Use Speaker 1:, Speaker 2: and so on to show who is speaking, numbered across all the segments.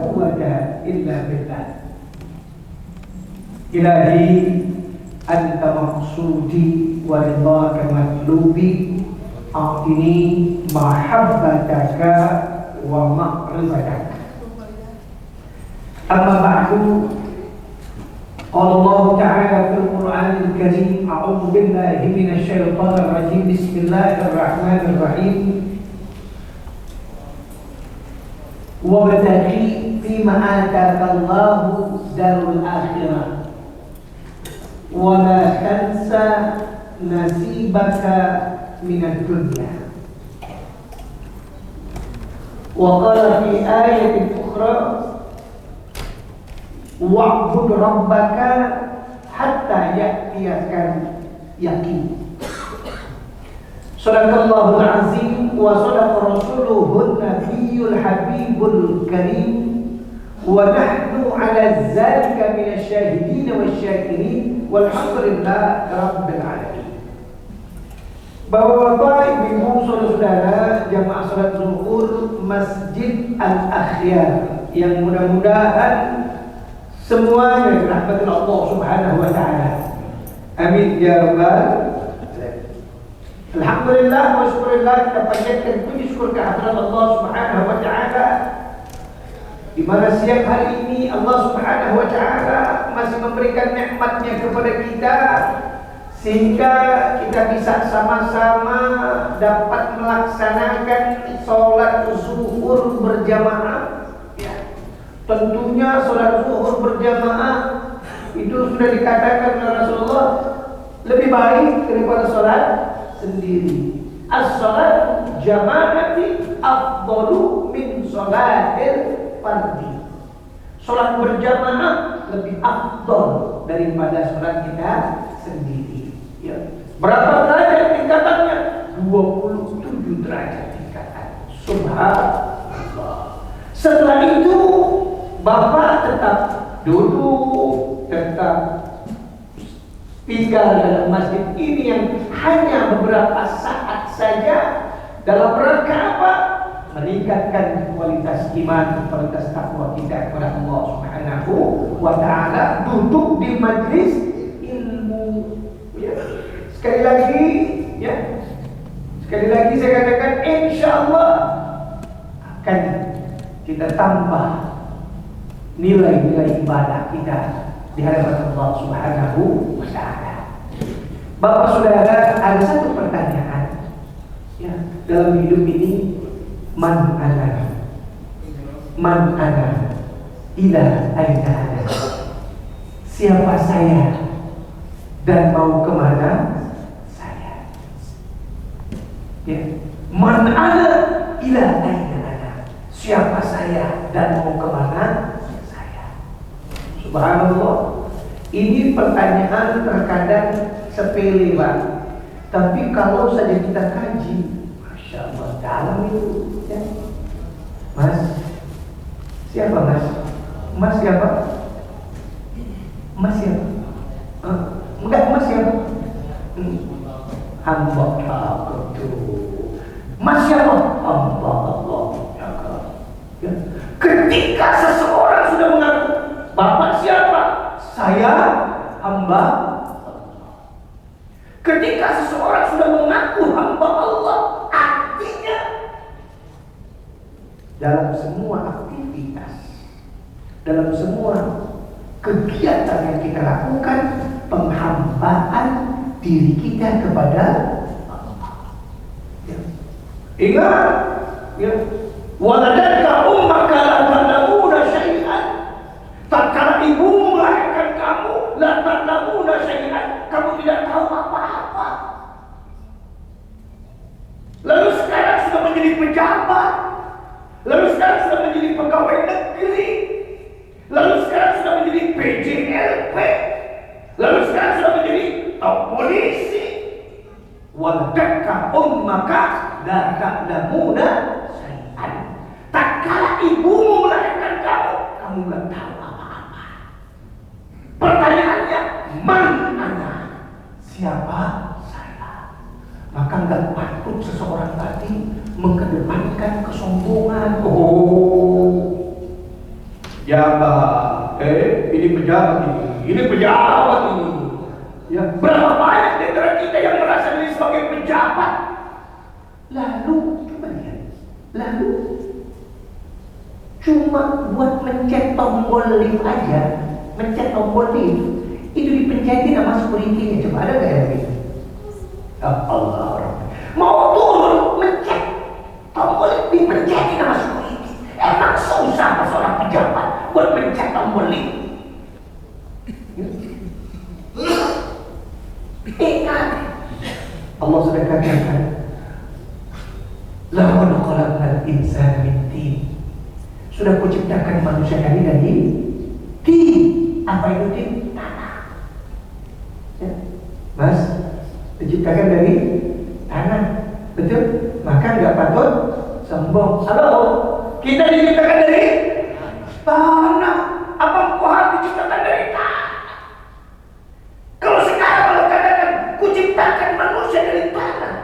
Speaker 1: quwwata illa billah. Ilahi anta maqsudi wa ridhaka matlubi, a'tini mahabbataka wa ma'rifataka. Amma ba'du, qala Allah ta'ala fil Qur'anil Karim, a'udzu billahi minasy syaithanir rajim, bismillahirrahmanirrahim. Wabtaghi fima ataka Allahu darul akhirah wa la tansa nasibaka minad dunya. Wa qala fi ayatin ukhra wa'bud rabbaka hatta ya'tiyakal yaqin. Sadaqallahul azim wa sadaqa rasuluhun nabiyyul habibul karim wa nahnu ala zalika minasy syahidin wasyakirin walhamdulillahi rabbil alamin. Bapak-bapak, ibu, saudara-saudara jamaah salat zuhur Masjid Al-Akhyar yang mudah-mudahan semuanya dirahmati Allah Subhanahu wa taala. Amin ya rabbal. Alhamdulillah wa syukurillah, kita panjatkan puji syukur kehadirat Allah Subhanahu wa taala, di mana siang hari ini Allah Subhanahu wa taala masih memberikan nikmat-Nya kepada kita sehingga kita bisa sama-sama dapat melaksanakan salat zuhur berjamaah. Ya. Tentunya salat zuhur berjamaah itu sudah dikatakan oleh Rasulullah lebih baik daripada salat sendiri. As-salat jama'ati afdalu min salatil fardhi. Salat berjamaah lebih afdal daripada salat kita sendiri. Ya. Berapa derajat tingkatannya? 27 derajat tingkatan. Subhanallah. Setelah itu Bapak tetap duduk, tetap tinggal dalam masjid ini yang hanya beberapa saat saja dalam rangka apa? Meningkatkan kualitas iman, kualitas takwa kita kepada Allah Subhanahu wa taala, duduk di majlis ilmu. Ya. Sekali lagi saya katakan insyaallah akan kita tambah nilai-nilai ibadah kita di hadapan Allah Subhanahu wa taala. Bapak saudara, ada satu pertanyaan ya, dalam hidup ini, man ana ila aina ana, siapa saya dan mau kemana saya. Ya, man ana ila aina ana, siapa saya dan mau kemana saya. Subhanallah. Ini pertanyaan terkadang sepele, Pak. Tapi kalau saja kita kaji, Masya Allah, dalam itu ya. Mas, siapa Mas? Mas siapa? Mas siapa? Enggak, Mas siapa? Hamba aku. Mas siapa? Hamba Allah. Ya. Ketika seseorang sudah mengaku, Bapak siapa? Saya hamba Allah. Ketika seseorang sudah mengaku hamba Allah, artinya dalam semua aktivitas, dalam semua kegiatan yang kita lakukan, penghambaan diri kita kepada Allah. Ya. Ingat, ya. Waladaka ummaka la ta'lamuna syai'an. Tatkala ibumu melahirkan kamu, la ta'lamuna syai'an, kamu tidak tahu apa-apa. Lalu sekarang sudah menjadi pejabat, lalu sekarang sudah menjadi pegawai negeri, lalu sekarang sudah menjadi PJLP, lalu sekarang sudah menjadi polisi. Waladaka ummaka la ta'lamuna syai'an. Tatkala ibumu melahirkan kamu, kamu nggak tahu apa-apa. Pertanyaannya, man ana? Siapa saya? Maka nggak patut seseorang tadi mengedepankan kesombongan. Jabat, ini pejabat ini. Ya, berapa banyak di antara kita yang merasa diri sebagai pejabat? Lalu, coba lihat. Lalu, cuma buat mencet tombol lift aja, mencet tombol lift, itu dipencetin sama security-nya. Coba ada nggak yang gitu? Allah, mau turun mencet tombol lift, dipencetin sama security. Emang susah seorang pejabat buat mencet tombol lift? Ingat, Allah sudah katakan, laqad khalaqnal insana min tin. Sudah kuciptakan manusia dari tin. Apa itu tin? Tanah. Ya. Mas, diciptakan dari tanah, betul? Maka nggak patut sombong. Halo, kita diciptakan dari tanah. Apa kau diciptakan dari tanah? Kalau sekarang kalau katakan kuciptakan manusia dari tanah,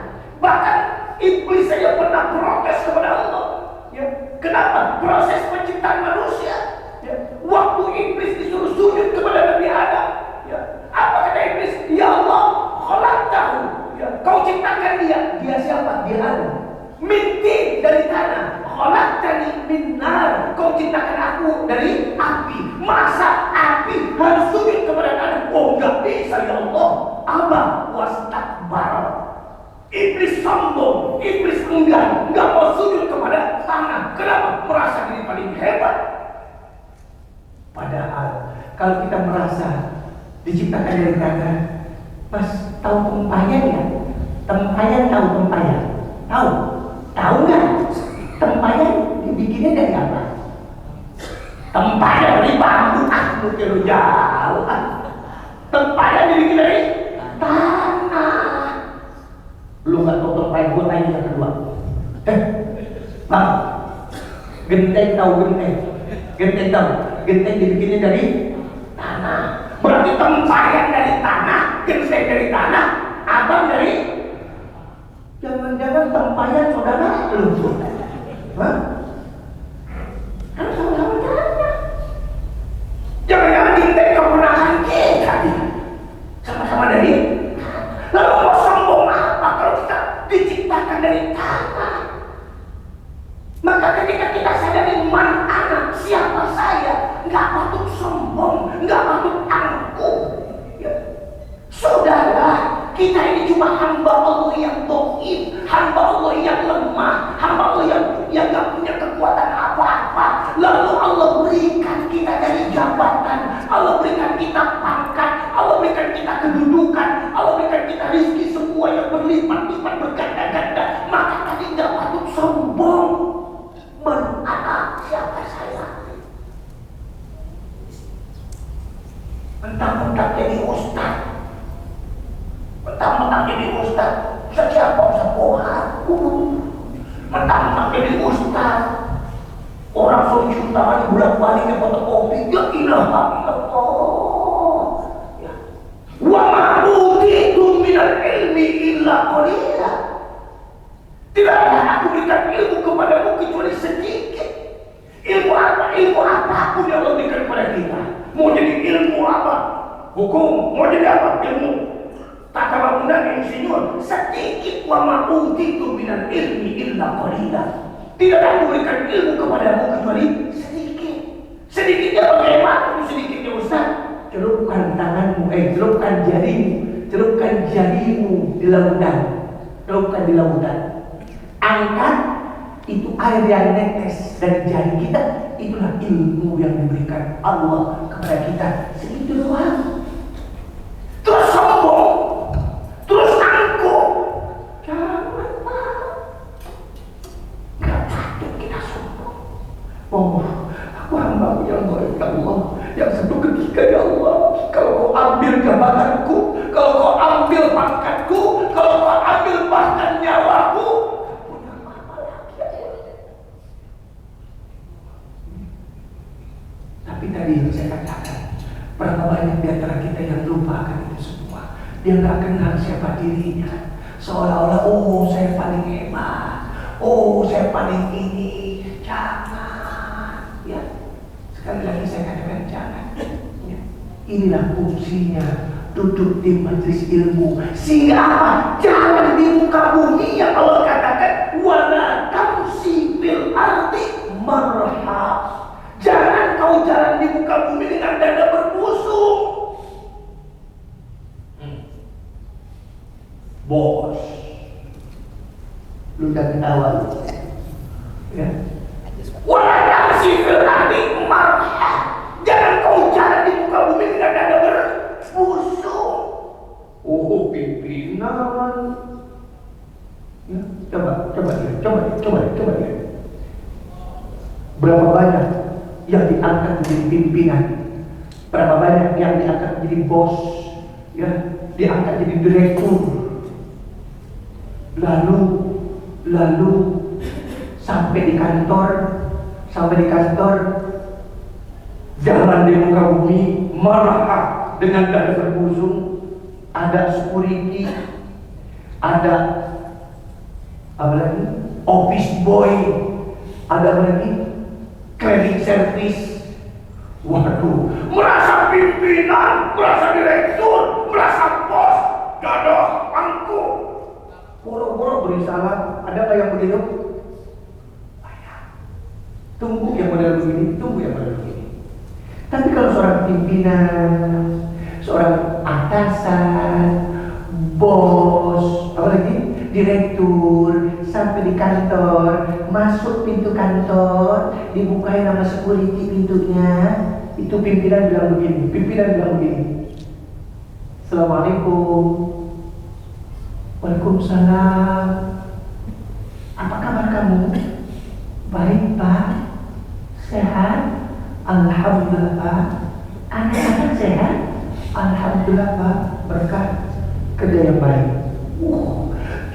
Speaker 1: bahkan iblis saja pernah protes kepada Allah. Ya, kenapa? Proses penciptaan manusia. Ya, waktu iblis disuruh sujud kepada Nabi Adam, ya, apa kata iblis? Ya Allah, khalaqtahu. Ya, kau ciptakan dia. Dia siapa? Dia Adam. Minti dari tanah. Khalaqtani min nar. Kau ciptakan aku dari api. Masa api harus sujud kepada tanah? Oh, enggak bisa ya Allah. Abah wastakbar. Iblis sombong, iblis enggak mau sujud kepada tanah. Kenapa? Merasa diri paling hebat. Padahal kalau kita merasa diciptakan dari tanah, Mas tahu tempayan ya? Tempayan tahu tempayan? Tahu? Tahu nggak? Tempayan dibikinnya dari apa? Tempayan dari bambu. Mungkin lu jauh. Tempayan dibikin dari tanah. Lu nggak tahu tempayan, gue tanya yang kedua. Bang, genteng tahu genteng? Genteng tahu? Genteng dibikinnya dari tanah. Berarti tempayan dari tanah, genteng dari tanah, abang dari. Jangan-jangan tempayan saudara lu? Hah? Kan sama-sama jalannya. Jangan-jangan genteng keponakan kita. Sama-sama dari. Lalu mau sombong apa kalau kita diciptakan dari tanah? Maka ketika kita sadari man anak, siapa saya, nggak patut sombong, nggak patut angkuh. Ya. Saudara, kita ini cuma hamba Allah yang dhaif, hamba Allah yang lemah, hamba Allah yang nggak punya kekuatan apa-apa. Lalu Allah berikan kita dari jabatan, Allah berikan kita pangkat, Allah berikan kita kedudukan, Allah berikan kita rezeki semua yang berlipat-lipat berganda-ganda. Maka tadi nggak patut sombong. Anak siapa saya? Mentang-mentang jadi ustaz, mentang-mentang jadi ustaz, siapa ustaz? Mentang-mentang jadi ustaz, orang solusi utamanya bolak-balik ke fotokopi. Ya ilaha illallah. Ya. Wa ma utitu minal ilmi illa qalila. Tidaklah aku berikan ilmu kepadamu kecuali sedikit. Ilmu apa? Ilmu apapun yang Allah berikan kepada kita. Mau jadi ilmu apa? Hukum. Mau jadi apa? Ilmu tata bangunan, insinyur. Sedikit. Wa ma utitu minal ilmi illa qalila. Tidaklah aku berikan ilmu kepadamu kecuali sedikit. Sedikitnya bagaimana itu sedikitnya Ustaz? Celupkan tanganmu, celupkan jarimu di lautan. Celupkan di lautan. Angkat itu air yang netes dari jari kita. Itulah ilmu yang diberikan Allah kepada kita. Segitu doang. Terus sombong, terus angkuh. Jangan Pak. Gak patut kita sombong. Oh, aku hamba yang baik ya Allah. Yang satu ketika ya Allah, kalau kau ambil jabatanku, kalau kau ambil pangkatku, kalau kau ambil bahkan nyawaku, tapi tadi yang saya katakan, berapa banyak di antara kita yang lupa akan itu semua. Dia nggak kenal siapa dirinya. Seolah-olah, oh saya paling hebat, oh saya paling ini. Jangan, ya. Sekali lagi saya katakan jangan. Ya. Inilah fungsinya duduk di majelis ilmu. Sehingga apa? Jangan di muka bumi yang Allah katakan wala tamsi fil ardi marha. Jangan kau jalan di muka bumi dengan dada berbusung. Bos, lu udah ketawa lu. Ya. Wala tamsi fil ardi marha. Jangan kau jalan di muka bumi dengan dada berbusung. Oh, pimpinan. Ya, coba dia. Berapa banyak yang diangkat menjadi pimpinan? Berapa banyak yang diangkat menjadi bos? Ya, diangkat jadi direktur. Lalu sampai di kantor, jalan di muka bumi marah dengan dada berbusung. Ada security, ada apa lagi? Office boy, ada apa lagi? Cleaning service. Waduh, merasa pimpinan, merasa direktur, merasa bos, dada angkuh. Boro-boro beri salam. Ada nggak yang begitu? Tunggu yang model begini. Tapi kalau seorang pimpinan, seorang atasan, bos, apalagi direktur, sampai di kantor, masuk pintu kantor, dibukain nama security pintunya, itu pimpinan bilang begini. Assalamualaikum. Waalaikumsalam. Apa kabar kamu? Baik Pak. Sehat? Alhamdulillah Pak. Anak-anak sehat? Alhamdulillah Pak. Berkah kerja yang baik.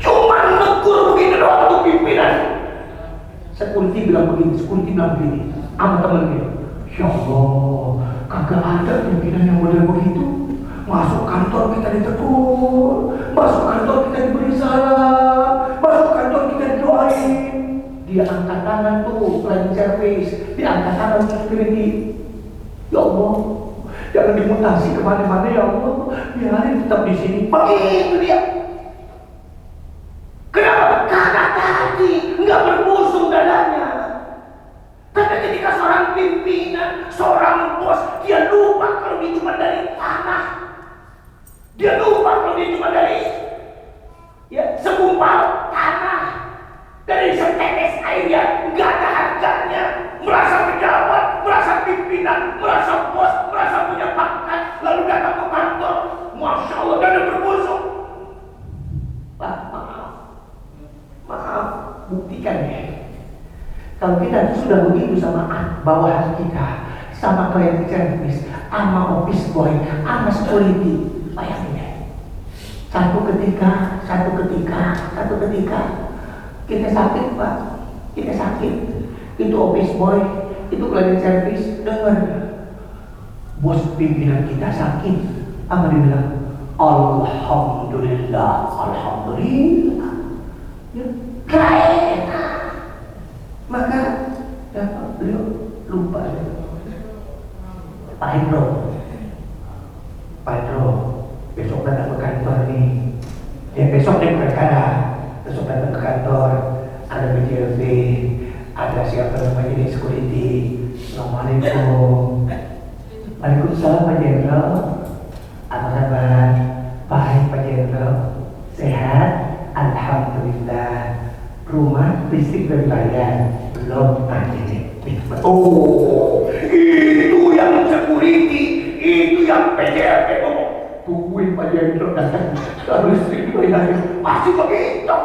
Speaker 1: Cuma negur begini doang untuk pimpinan. Security bilang begini sama temennya. Ya Allah, kagak ada pimpinan yang model begitu. Masuk kantor kita ditegur, masuk kantor kita diberi salam, masuk kantor kita didoain. Dia angkat tangan tuh, cleaning service, dia angkat tangan security. Ya Allah, jangan dimutasi kemana-mana ya Allah, biarin tetap di sini. Begitu dia. Kenapa? Karena tadi nggak berbusung dadanya. Tapi ketika seorang pimpinan, seorang bos, dia lupa kalau dia cuma dari tanah. Dia lupa kalau dia cuma dari segumpal tanah, dari setetes air yang nggak ada harganya. Merasa pejabat, merasa pimpinan, merasa bos, merasa punya pangkat, lalu datang ke kantor, masya Allah dada berbusung. Pak, maaf, buktikan ya. Kalau kita sudah begitu sama bawahan kita, sama klien servis, sama office boy, sama security, bayangin ya. Satu ketika kita sakit Pak, itu office boy, itu klien servis, dengar bos pimpinan kita sakit, apa dia bilang? Alhamdulillah, ya, keren. Maka beliau lupa. Pak Hendro, besok datang ke kantor nih. Ya besok dia perkara. Besok datang ke kantor, ada BJLB, ada siapa namanya di security. Assalamualaikum. Waalaikumsalam Pak Jenderal. Apa kabar? Baik Pak Jenderal. Sehat? Alhamdulillah. Rumah listrik udah dibayar? Belum aja. Oh, itu yang security, itu yang PJLP ngomong. Tungguin Pak Jenderal datang, kalau listrik dibayar masih begitu.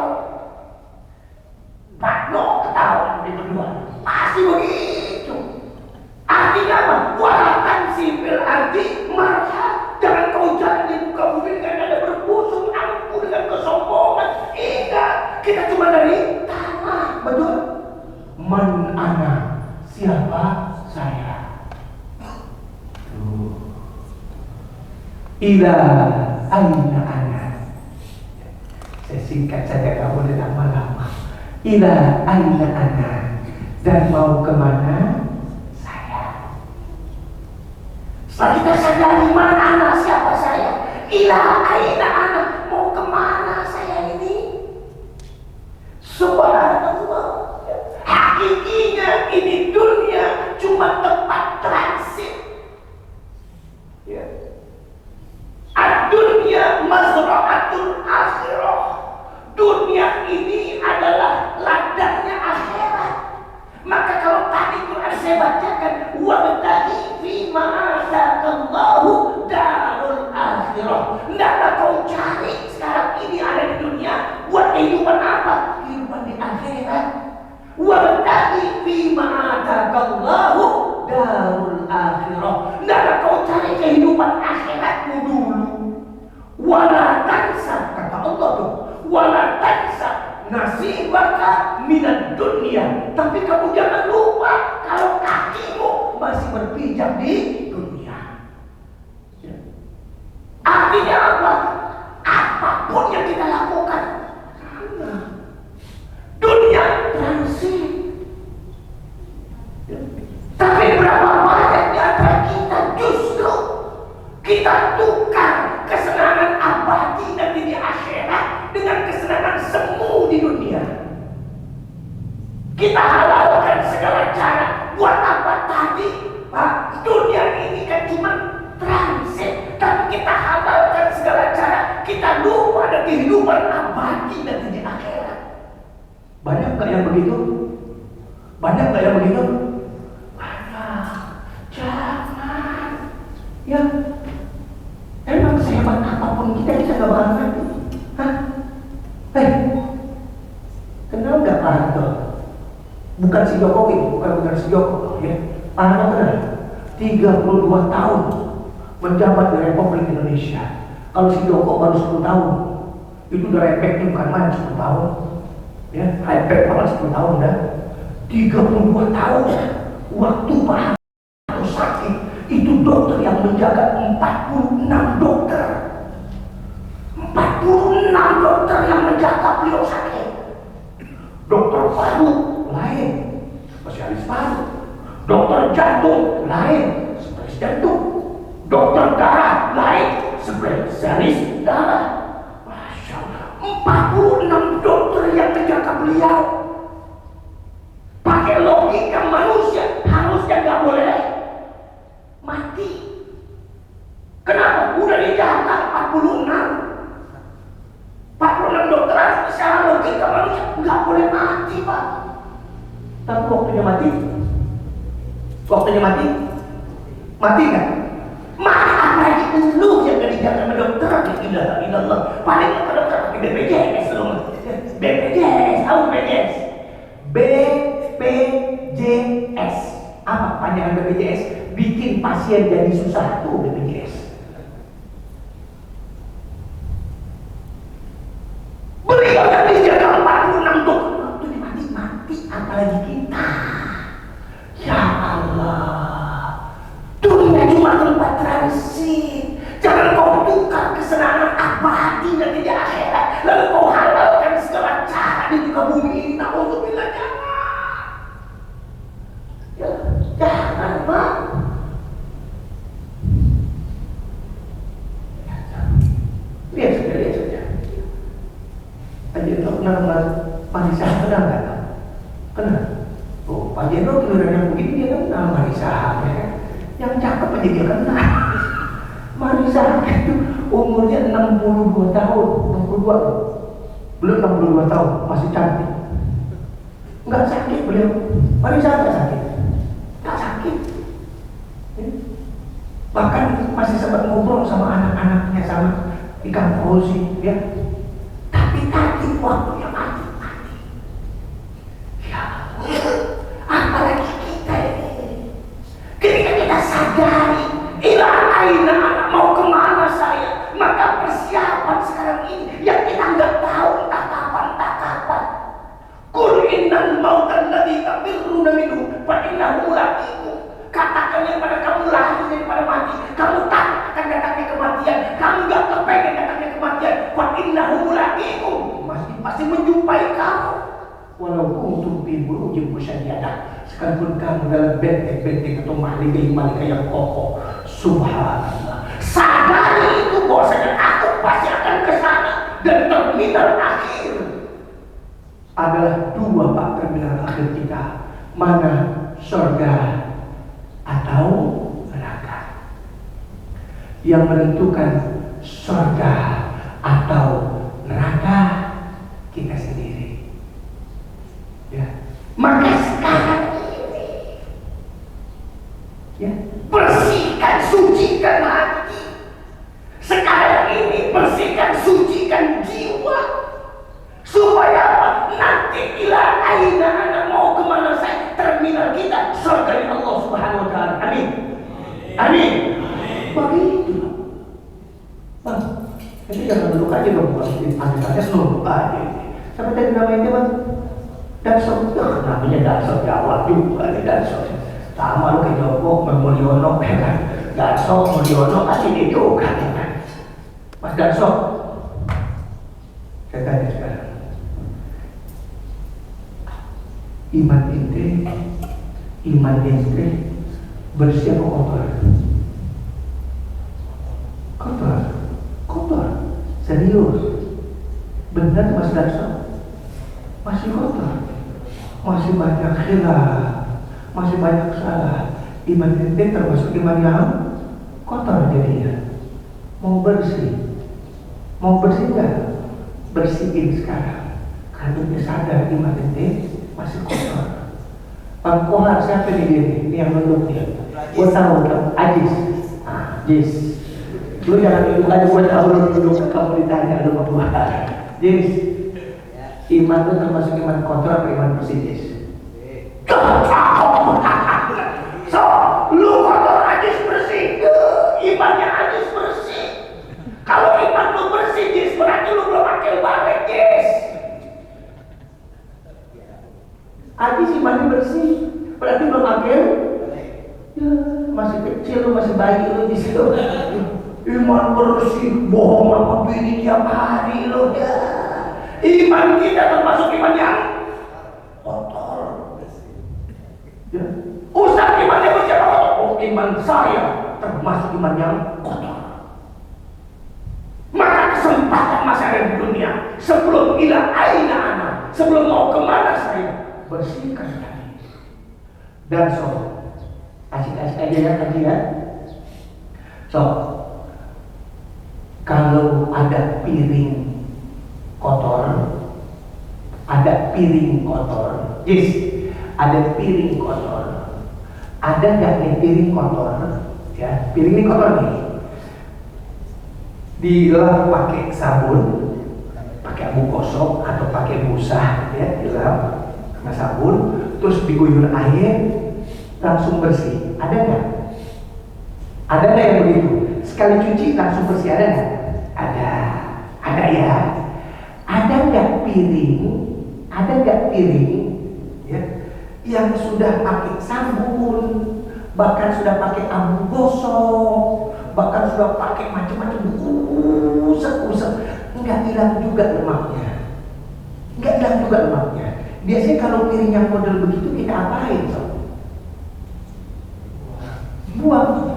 Speaker 1: Pak No ketahuan di berdua, masih begitu. Artinya apa? Walakan sipil arti marha. Jangan kau jalan di muka bumi dengan ada berbusung angkuh dengan kesombongan. Ingat, kita cuma dari tanah, betul? Man ana, siapa saya? Ila aina ana. Saya singkat saja, gak boleh lama-lama. Ila aina ana, dan mau kemana? Saya. kita sadari mana anak siapa saya. Ila aina anak, mau kemana saya ini? Subhanallah. Hakikinya ini dunia cuma tempat transit. Ya. Ad-dunya mazra'atul akhirah. Dunia ini adalah ladangnya akhirat. Maka kalau tadi Quran saya bacakan, wabtaghi fima atakallahu darul akhirah. Hendaklah kau cari sekarang ini ada di dunia buat kehidupan apa? Kehidupan di akhirat. Wabtaghi fima atakallahu darul akhirah. Hendaklah kau cari kehidupan akhiratmu dulu. Wala tansa, kata Allah tuh, wala tansa nasibaka minad dunia. Tapi kamu jangan lupa kalau kakimu masih berpijak di dunia. Artinya apa? Apapun yang kita lakukan, dunia transit. Tapi berapa banyak di antara kita justru kita tukar kesenangan abadi nanti di akhirat dengan kesenangan semu di dunia. Kita halalkan segala cara. Buat apa tadi? Pak, dunia ini kan cuma transit. Tapi kita halalkan segala cara. Kita lupa ada kehidupan abadi nanti di akhirat. Banyak gak yang begitu? Banyak gak yang begitu? Banyak. Jangan. Ya. Emang sehebat apapun kita gak bakal mati. Hah? Hei, kenal gak Pak Harto? Bukan si Jokowi, bukan si Jokowi ya. Pak Harto kenal? 32 tahun menjabat di Republik Indonesia. Kalau si Jokowi baru 10 tahun, itu udah repeknya bukan main 10 tahun. Ya, repek malah 10 tahun dah. 32 tahun waktu Pak Harto sakit, itu dokter yang menjaga 46 dokter. 46 dokter yang menjaga beliau sakit. Dokter paru lain, spesialis paru. Dokter jantung lain, spesialis jantung. Dokter darah lain, spesialis darah. Masya Allah, 46 dokter yang menjaga beliau. Pakai logika manusia, harusnya nggak boleh mati. Kenapa? Udah dijaga 46 dokter secara logika manusia nggak boleh mati, Pak. Tapi waktunya mati nggak? Mati apalagi lu yang gak dijaga sama dokter. Ilah, paling ke dokter pakai BPJS lu. BPJS, tahu BPJS? BPJS. Apa panjangan BPJS? Bikin pasien jadi susah tuh BPJS. Beliau yang dijaga 46 dokter, waktu mati, apalagi kita. Ya Allah, dunia cuma tempat transit. Jangan kau tukar kesenangan abadi nanti di akhirat, lalu kau halalkan segala cara di muka bumi ini. Na'udzubillah, jangan. Ya, jangan, Pak. Lihat saja. Pak Jendro pernah Marisa, kenal nggak? Kenal. Oh, Pak Jendro giliran yang begini dia kenal Marisa, ya kan? Yang cakep aja dia kenal. Marisa itu umurnya 62 tahun, 62 belum 62 tahun, masih cantik. Nggak sakit beliau. Marisa nggak sakit. Bahkan masih sempat ngobrol sama anak-anaknya, sama Ikang Fauzi, ya. Tapi tadi waktunya mati. Ya, apalagi kita ini. Ketika kita sadari, ilah aina anak, mau kemana saya? Maka persiapan sekarang ini yang kita nggak tahu entah kapan. Qul innal mautal ladzi tafirruna minhu fa innahu laqikum. Katakan yang pada kamu lari daripada mati, kamu takut akan datangnya kematian, kamu nggak kepengen datangnya kematian. Fa innahu laqikum, masih menjumpai kamu. Walau kuntum fi burujin musyayyadah, sekalipun kamu dalam benteng atau mahligai yang kokoh. Subhanallah. Sadari itu bahwasanya aku pasti akan ke sana, dan terminal akhir adalah dua Pak terminal akhir kita. Mana? Surga atau neraka. Yang menentukan surga atau neraka kita sendiri. Ya. Maka sekarang ini, ya, bersihkan, sucikan hati. Sekarang ini bersihkan, sucikan jiwa, supaya apa? Nanti bila aina anak mau kemana saya, terminal kita surga Allah Subhanahu Wa Taala. Amin. Amin. Begitu. Bang, ini jangan duduk aja dong, ada duduk aja. Sampai tadi namanya bang, Dasar, namanya Dasar Jawa juga nih Dasar. Sama lu kayak Joko, Mulyono, kan? Dasar, Mulyono, kasih dia juga kan? Mas Dasar, saya tanya sekarang, iman ente bersih apa kotor? Kotor, serius, benar Mas Dasar, masih kotor, masih banyak khilaf, masih banyak salah. Iman ente termasuk iman yang kotor jadinya. Mau bersih nggak? Bersihin sekarang, karena dia sadar iman ente masih kotor. Bang Kohar siapa nih dia? Ini yang nunduk nih. Gue tahu kan, Ajis. Jis. Lu jangan nunduk aja, gue tahu lu nunduk, kamu ditanya lu berdua. Jis. Iman itu termasuk iman kotor atau iman bersih, Jis? So, lu kotor Ajis bersih. Imannya Ajis bersih. Kalau iman lu bersih, Jis, berarti lu belum akil balik, Jis. Ajis imannya bersih, berarti belum akil. Ya, masih kecil lu, masih bayi lu di situ. Iman bersih, bohong sama bini tiap hari lu ya. Iman kita termasuk iman yang kotor. Ya. Ustaz imannya bersih apa kotor? Oh, iman saya termasuk iman yang kotor. Maka kesempatan masih ada di dunia. Sebelum ila aina ana, sebelum mau kemana saya, bersihkan tadi. Dan so, asik-asik aja ya tadi ya. So, kalau ada piring kotor, ada piring kotor, yes, ada piring kotor, ada nggak nih piring kotor? Ya, piring ini kotor nih. Dilap pakai sabun, pakai abu gosok atau pakai busa, ya, dilap sama sabun, terus diguyur air, langsung bersih. Ada nggak? Ada nggak yang begitu? Sekali cuci langsung bersih, ada nggak? Ada ya. Ada nggak piring, ya, yang sudah pakai sabun, bahkan sudah pakai abu gosok, bahkan sudah pakai macam-macam usap, nggak hilang juga lemaknya. Biasanya kalau piring yang model begitu kita apain, Sob? Buang.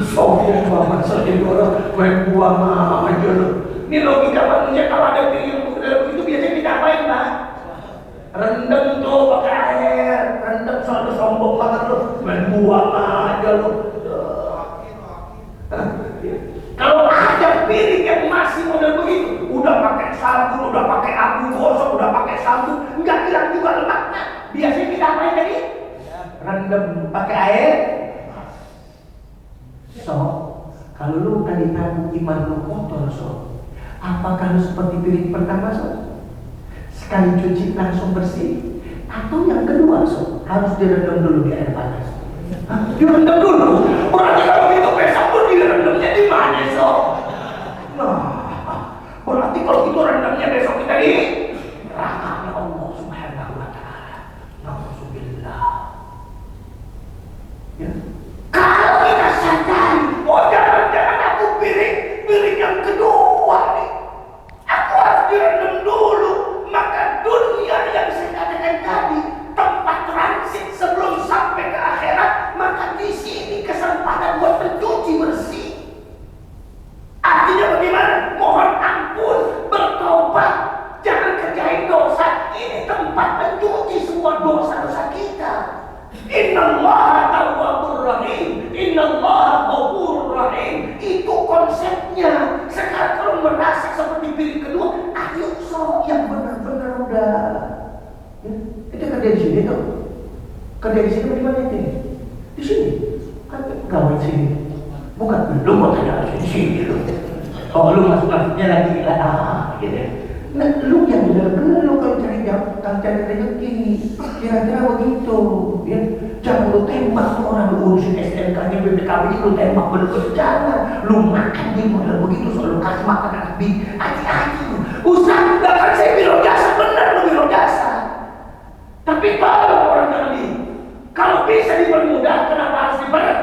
Speaker 1: Soalnya Muhammad SAW buang aja lu. Ini logika manusia, kalau ada piring yang model begitu biasanya kita apain, Pak? Rendam tuh pakai air, rendam, selalu sombong banget lu, buang aja lu. Kalau ada piring yang masih model begitu, udah pakai sabun, udah pakai abu gosok, udah pakai sabun, nggak hilang juga lemaknya. Biasanya kita apain tadi? Rendam pakai air. So, kalau lu tadi tahu iman lu kotor, so, apakah lu seperti piring pertama, so? Sekali cuci langsung bersih, atau yang kedua, so, harus direndam dulu di air panas? Direndam dulu? Berarti kalau itu besok pun direndamnya di mana, so? Nah, berarti kalau itu rendamnya besok kita di neraka Allah Subhanahu Wa Taala. Nauzubillah. Ya. Kalau kita sadari, oh jangan aku piring yang kedua nih, aku harus direndam dulu. Maka dunia yang saya katakan tadi, tempat transit sebelum sampai ke akhirat, maka di sini kesempatan buat mencuci Innallaha ghafurur rahim. Itu konsepnya. Sekarang kalau merasa seperti piring kedua, ayo sok yang benar-benar udah. Ya, itu kerja di sini tuh. Kerja di sini di mana itu? Di sini. Kan gawe sini. Bukan lu mau tanya di sini lu. Oh lu masuknya lagi gitu. Nah, lu yang benar-benar lu kalau cari rezeki, kira-kira begitu, ya. Jangan lu tembak tuh orang, lu urusin STNK-nya, BPKB-nya, lu tembak bener-bener, jangan. Lu makan di model begitu, soal lu kasih makan anak hati-hati. Ustaz, gak kan saya biro jasa, bener lu biro jasa. Tapi kalau orang tadi, kalau bisa dipermudah, kenapa harus diberat?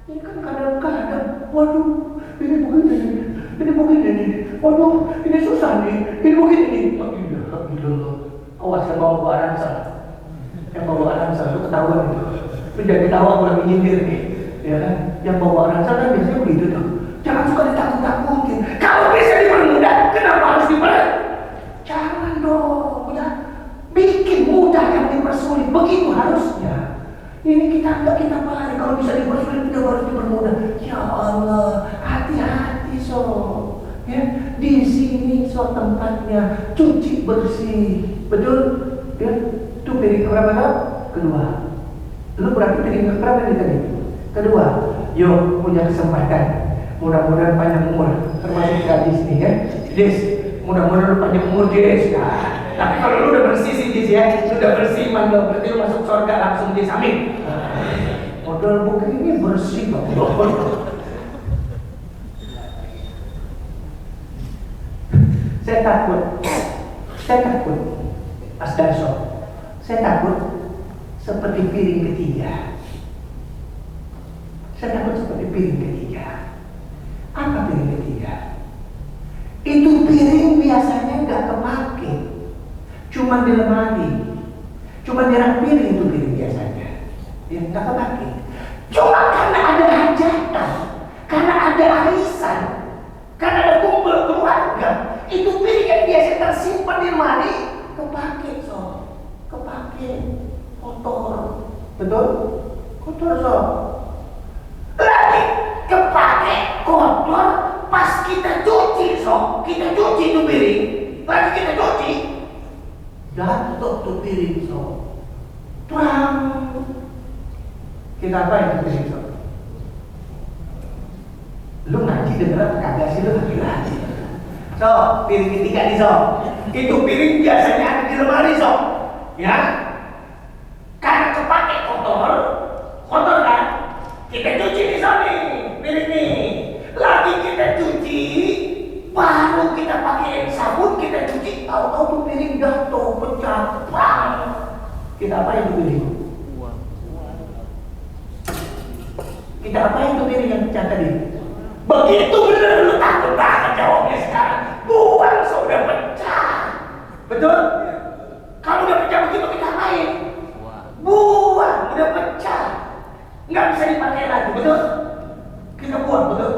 Speaker 1: Ini kan kadang-kadang, waduh, ini begini, waduh, ini susah nih, ini begini nih. Alhamdulillah, awas yang bawa aransal, itu ketahuan itu. Menjadi tahu aku lagi nyindir nih, ya kan? Yang bawa aransal kan biasanya begitu tuh. Jangan suka ditakut-takutin. Kalau bisa dipermudah, kenapa harus diberat? Jangan dong, ya. Bikin mudah yang dipersulit, begitu harusnya. Ini kita pelajari, kalau bisa dipersulit, kita harus dipermudah. Ya Allah, hati-hati so. Ya, di sini so tempatnya cuci bersih, betul? Ya, itu piring keberapa? Kedua. Lu berarti piring keberapa nih tadi? Kedua. Yuk punya kesempatan. Mudah-mudahan panjang umur, termasuk gadis nih ya. Des, mudah-mudahan lu panjang umur Des. Nah, tapi kalau lu udah bersih sih Des ya, lu udah bersih man, berarti lu masuk surga langsung Des, amin. Modal begini bersih banget. Saya takut, Mas Darso. Saya takut seperti piring ketiga. Apa piring ketiga? Itu piring biasanya nggak kepake, cuma di lemari, cuma di rak piring itu piring biasanya, ya nggak kepake. Cuma karena ada hajatan, karena ada arisan, karena ada kumpul keluarga. Itu piring yang biasa tersimpan di lemari, kepake kotor, betul? Kotor lagi kepake kotor pas kita cuci kita cuci itu piring, lagi kita cuci, jatuh tuh piring terang. Kita apa itu piring Lu ngaji dengeran kagak sih lu lagi? Piring ketiga nih itu piring biasanya ada di lemari ya. Karena kepake kotor kan, kita cuci nih nih piring nih, lagi kita cuci, baru kita pakai sabun, kita cuci, tahu-tahu tuh piring jatuh, pecah, bang. Kita apain tuh piring? Kita apain tuh piring yang pecah tadi? Begitu bener, lu takut banget jawabnya sekarang. Buang sudah pecah, betul? Kalau udah pecah begitu kita apain? Buang, udah pecah, nggak bisa dipakai lagi, betul? Kita buang, betul?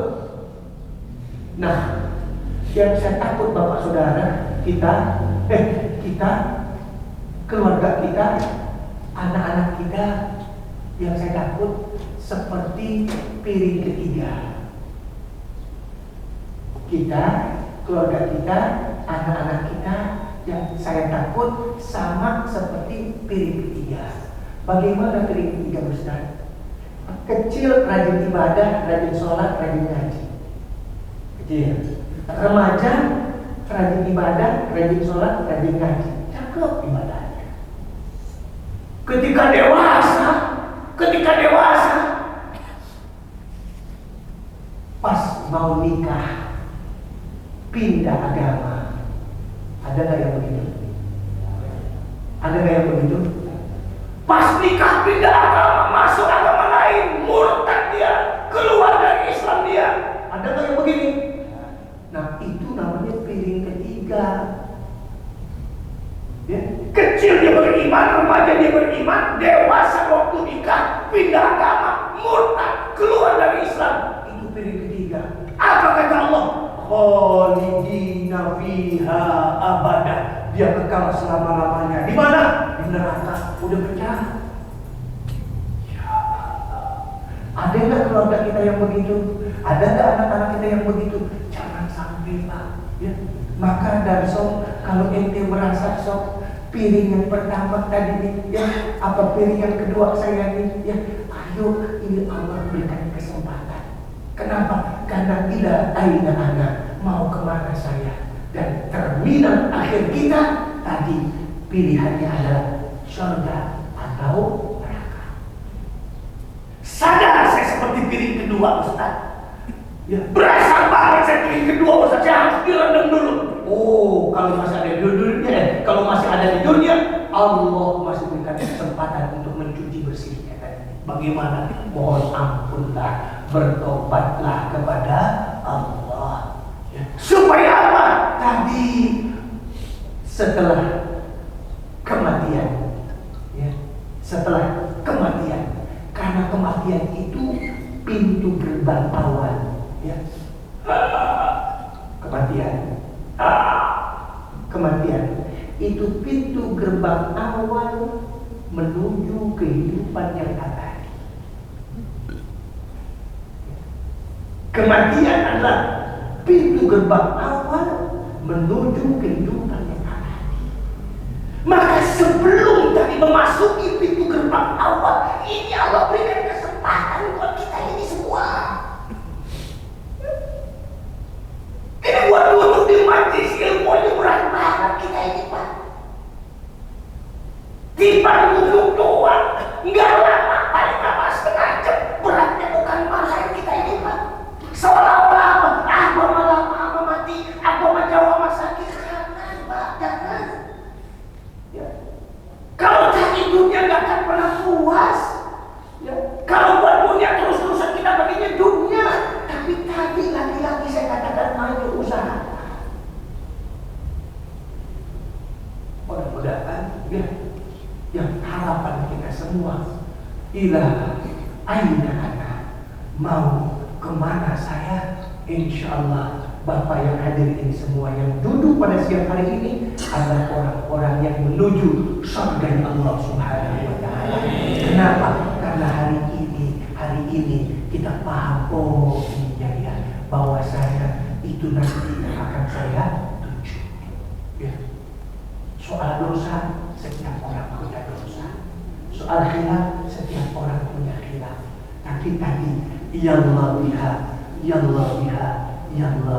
Speaker 1: Nah, yang saya takut bapak saudara kita, keluarga kita, anak-anak kita, yang saya takut seperti piring ketiga. Kita, keluarga kita, anak-anak kita, yang saya takut sama seperti piring ketiga. Bagaimana piring ketiga, Ustaz? Kecil rajin ibadah, rajin sholat, rajin ngaji. Kecil. Remaja rajin ibadah, rajin sholat, rajin ngaji. Cakep ibadahnya. Ketika dewasa, pas mau nikah, pindah agama. Ada nggak yang begitu? Pas nikah pindah agama, masuk agama lain, murtad dia, keluar dari Islam dia. Ada nggak yang begini? Nah, itu namanya piring ketiga. Ya. Kecil dia beriman, remaja dia beriman, dewasa waktu nikah, pindah agama, murtad, keluar dari Islam. Itu piring ketiga. Apa kata Allah? Khalidina fiha abada. Dia kekal selama-lamanya. Di mana? Di neraka. Udah pecah. Ya Allah. Ada nggak keluarga kita yang begitu? Ada nggak anak-anak kita yang begitu? Jangan sampai Pak. Ya. Maka dari sok, kalau ente merasa sok piring yang pertama tadi nih, ya, apa piring yang kedua saya nih, ya, ayo ini Allah berikan kesempatan. Kenapa? Karena tidak aina anak mau kemana saya, dan terminal akhir kita tadi pilihannya adalah surga atau neraka. Sadar saya seperti piring kedua Ustaz. Ya, berasa banget saya piring kedua Ustaz. Saya harus direndam dulu. Oh, kalau masih ada di dunia, kalau masih ada di dunia, Allah masih berikan kesempatan untuk mencuci bersihnya. Bagaimana? Mohon ampunlah, bertobatlah kepada Allah. Ya. Supaya apa? Tadi setelah kematian, ya, setelah kematian, karena kematian itu pintu gerbang awal, ya. Kematian itu pintu gerbang awal menuju kehidupan yang abadi. Kematian adalah pintu gerbang awal menuju kehidupan yang abadi. Maka sebelum tadi memasuki pintu gerbang awal, ini Allah berikan kesempatan buat kita ini semua. Ini buat duduk di majlis ilmu ini berat banget kita ini Pak. Tiba duduk doang, nggak lama, paling lama setengah jam. Beratnya bukan masalah kita ini Pak. Seolah-olah aku lama mati, aku menjawab sakit. Jangan Pak, jangan. Ya. Kalau cari dunia nggak akan pernah puas. Ya. Kalau buat dunia terus-terusan kita baginya dunia. Tapi tadi lagi-lagi saya katakan ayo usaha. Mudah-mudahan ya, yang harapan kita semua ilah aina ana, mau kemana saya, insya Allah Bapak yang hadir ini semua yang duduk pada siang hari ini adalah orang-orang yang menuju surga Allah Subhanahu wa Ta'ala. Kenapa? Karena hari ini kita paham, oh iya, bahwa saya itu nanti akan saya tuju. Ya. Soal dosa, setiap orang punya dosa. Soal khilaf, setiap orang punya khilaf. Tapi tadi, ya Allah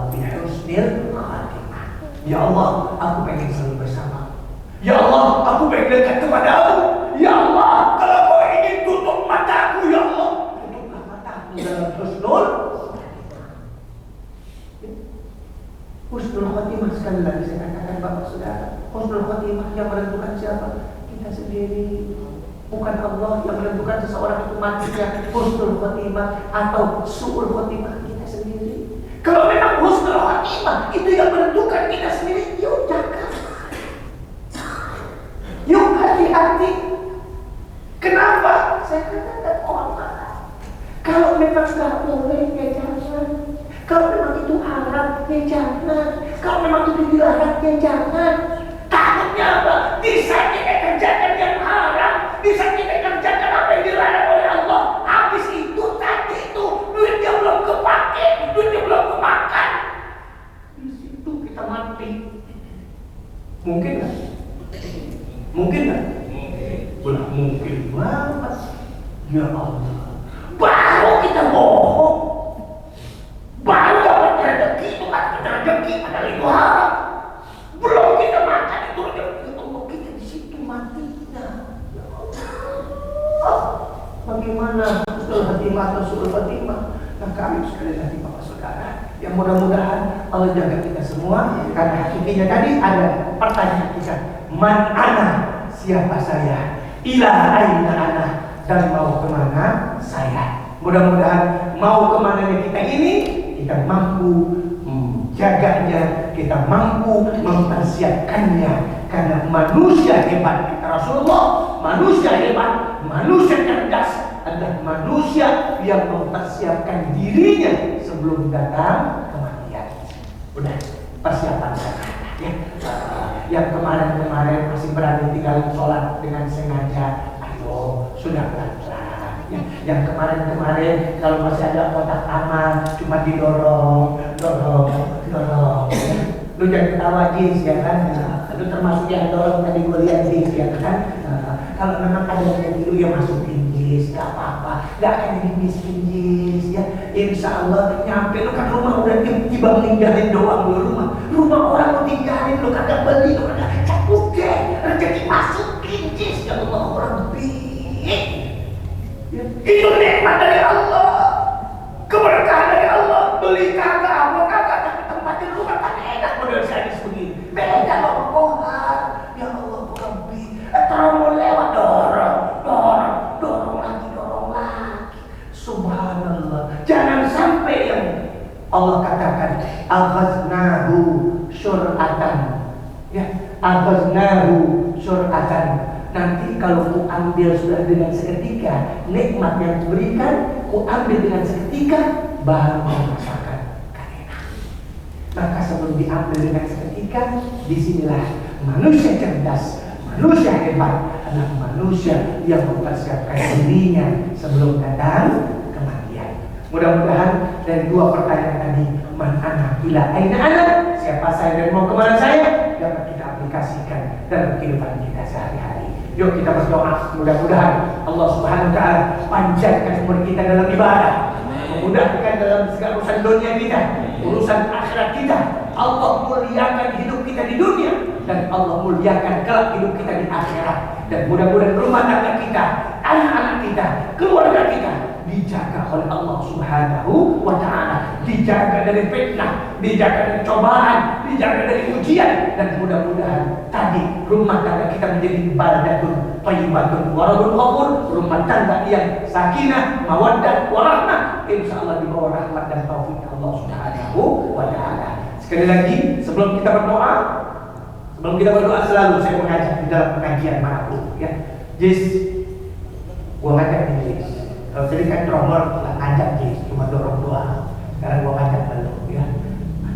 Speaker 1: bihusnil khatimah. Ya Allah, aku pengen selalu bersama. Ya Allah, aku pengen dekat kepadamu. Ya Allah, kalau kau ingin tutup mataku, ya Allah, tutuplah mataku dalam husnul. Husnul khatimah, sekali lagi saya katakan Bapak Saudara, husnul khatimah yang menentukan siapa? Kita sendiri. Bukan Allah yang menentukan seseorang itu matinya husnul khatimah atau su'ul khatimah, kita sendiri. Kalau memang husnul khatimah itu yang menentukan kita sendiri, yuk jaga. Yuk hati-hati. Kenapa? Saya katakan Allah. Kalau memang nggak boleh, ya jangan. Kalau memang itu haram, ya jangan. Kalau memang itu dilarang, ya jangan. Takutnya apa? Di saat kita kerjakan yang haram, di saat kita kerjakan apa yang dilarang oleh Allah, habis itu tadi itu duitnya belum kepake, duitnya belum kemakan, di situ kita mati. Mungkin nggak? Mungkin nggak? Belah mungkin banget. Ya Allah, baru kita bohong, baru dapat rezeki itu kan kita rezeki, padahal itu haram. Belum kita makan itu rezeki Allah, kita di situ matinya. Ya Allah, bagaimana husnul khatimah atau su'ul khatimah? Nah kami sekali lagi Bapak Saudara, yang mudah-mudahan Allah jaga kita semua. Karena hakikinya tadi ada pertanyaan kita, man ana, siapa saya? Ila aina ana, dan mau kemana saya? Mudah-mudahan mau kemana kita ini, kita mampu menjaganya, kita mampu mempersiapkannya. Karena manusia hebat, Rasulullah, manusia hebat, manusia cerdas adalah manusia yang mempersiapkan dirinya sebelum datang kematian. Udah, persiapan sana. Ya. Yang kemarin-kemarin masih berani tinggalin sholat dengan sengaja, ayo sudah pelan-pelan. Ya, yang kemarin-kemarin kalau masih ada kotak amal cuma didorong, dorong. Ya. Lu jangan ketawa Jis ya kan? Nah, lu termasuk yang dorong tadi gue lihat Jis ya kan? Nah, kalau memang ada yang lu yang masukin Jis, gak apa-apa, gak akan jadi miskin Jis ya. Insya Allah nyampe lu kan rumah udah tiba meninggalin doang lu rumah orang lu tinggalin lu kagak beli lu kagak capuk deh, rezeki masukin Jis ya Allah Rabbi. Ya, itu nikmat dari Allah, keberkahan dari Allah. Beli kagak, apa kagak, tapi tempat di rumah kan enak model sadis begini. Beda loh pohon. Ya Allah Rabbi, terus mau lewat dorong lagi. Subhanallah. Jangan sampai yang Allah katakan aghaznahu syur'atan. Ya, aghaznahu syur'atan. Nanti kalau ku ambil sudah dengan seketika, nikmat yang kuberikan, ku ambil dengan seketika, baru kau rasakan keenakan. Maka sebelum diambil dengan seketika, disinilah manusia cerdas, manusia hebat, adalah manusia yang mempersiapkan dirinya sebelum datang kematian. Mudah-mudahan dari dua pertanyaan tadi, man ana ila aina ana, siapa saya dan mau kemana saya, dapat kita aplikasikan dalam kehidupan kita sehari-hari. Yuk kita berdoa, mudah-mudahan Allah Subhanahu wa taala panjangkan umur kita dalam ibadah, memudahkan dalam segala urusan dunia kita, urusan akhirat kita. Allah muliakan hidup kita di dunia dan Allah muliakan kelak hidup kita di akhirat. Dan mudah-mudahan rumah tangga kita, anak-anak kita, keluarga kita dijaga oleh Allah Subhanahu wa taala, dijaga dari fitnah, dijaga dari cobaan, dijaga dari ujian, dan mudah-mudahan tadi rumah tangga kita menjadi baldatun thayyibatun wa rabbul ghafur, rumah tangga yang sakinah, mawaddah, warahmah, insyaallah di bawah rahmat dan taufik Allah Subhanahu wa taala. Sekali lagi sebelum kita berdoa selalu saya mengajak di dalam pengajian manapun ya. Jis, gua ngajak nih Jis. Kalau jadi kan drummer lah ngajak Jis, cuma dorong doang. Sekarang gua ngajak lu ya.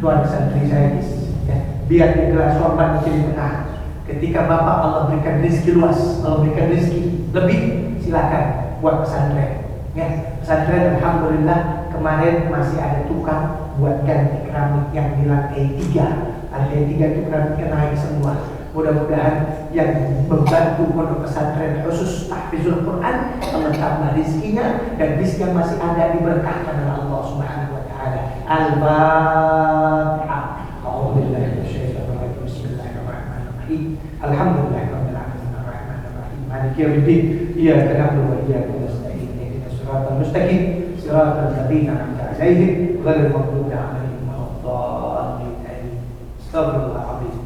Speaker 1: Tuan santri saya Jis ya. Biar di gelas sorban di tengah. Ketika Bapak Allah berikan rezeki luas, Allah berikan rezeki lebih, silakan buat pesantren. Ya, pesantren alhamdulillah kemarin masih ada tukang buat ganti keramik yang di lantai 3. Lantai 3 itu keramiknya naik semua. Mudah-mudahan yang membantu pondok pesantren khusus tahfizul Quran Allah tambah rizkinya, dan rizki yang masih ada diberkahkan oleh Allah Subhanahu wa taala. Al-Fatihah. A'udzubillahi minasyaitonir rajim. Bismillahirrahmanirrahim. Alhamdulillahirabbil alamin arrahmanir rahim. Maliki yaumiddin. Iyyaka na'budu wa iyyaka nasta'in. Ihdinas siratal mustaqim. Siratal ladzina an'amta 'alaihim ghairil maghdubi 'alaihim waladdallin. Astagfirullahaladzim.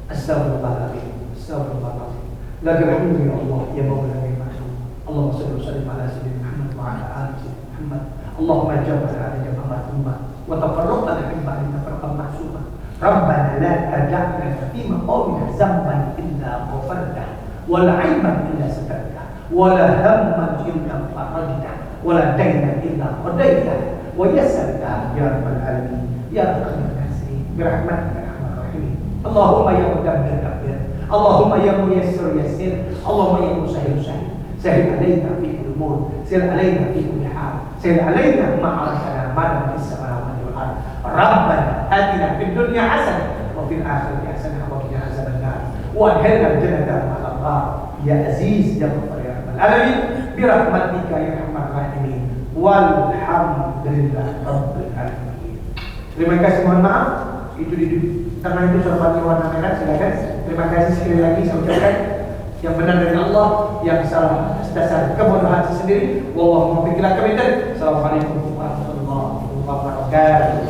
Speaker 1: Astagfirullahaladzim. Astagfirullahaladzim. Lakal hamdu ya Allah ya Maulana ya Mahdum. Allahumma shalli wa sallim ala sayyidina Muhammad wa ala ali sayyidina Muhammad. Allahumma jabal ala jabal mahtumah wa tafarraqna min ba'di tafarraqan mahsumah. Rabbana la taj'alna fi maqamina zamban illa ghafartah wa la 'aiban illa satartah wa la hamman illa farajtah wa la daynan illa qadaitah wa yassartah ya rabbal alamin ya arhamar rahimin birahmatika. Allahumma ya mudabbir dabbir, Allahumma ya muyassir yassir, Allahumma ya musahhil sahhil. Sahhil alaina fi kulli umur, sahhil alaina fi kulli hal, sahhil alaina ma'arashana ma fis samawati wal ardh. Rabbana atina fid dunya hasanah wa fil akhirati hasanah wa qina azabannar. Wa adkhilna al-jannata ma'al abrar. Ya Aziz ya Ghaffar ya Rabbal alamin bi rahmatika ya arhamar rahimin. Walhamdulillah rabbil alamin. Terima kasih, mohon maaf. Itu di tengah itu sorban warna merah, silakan. Terima kasih sekali lagi saya ucapkan. Yang benar dari Allah, yang salah atas dasar kebodohan sendiri. Wallahu muwaffiq ila aqwamit thoriq. Assalamualaikum warahmatullahi wabarakatuh.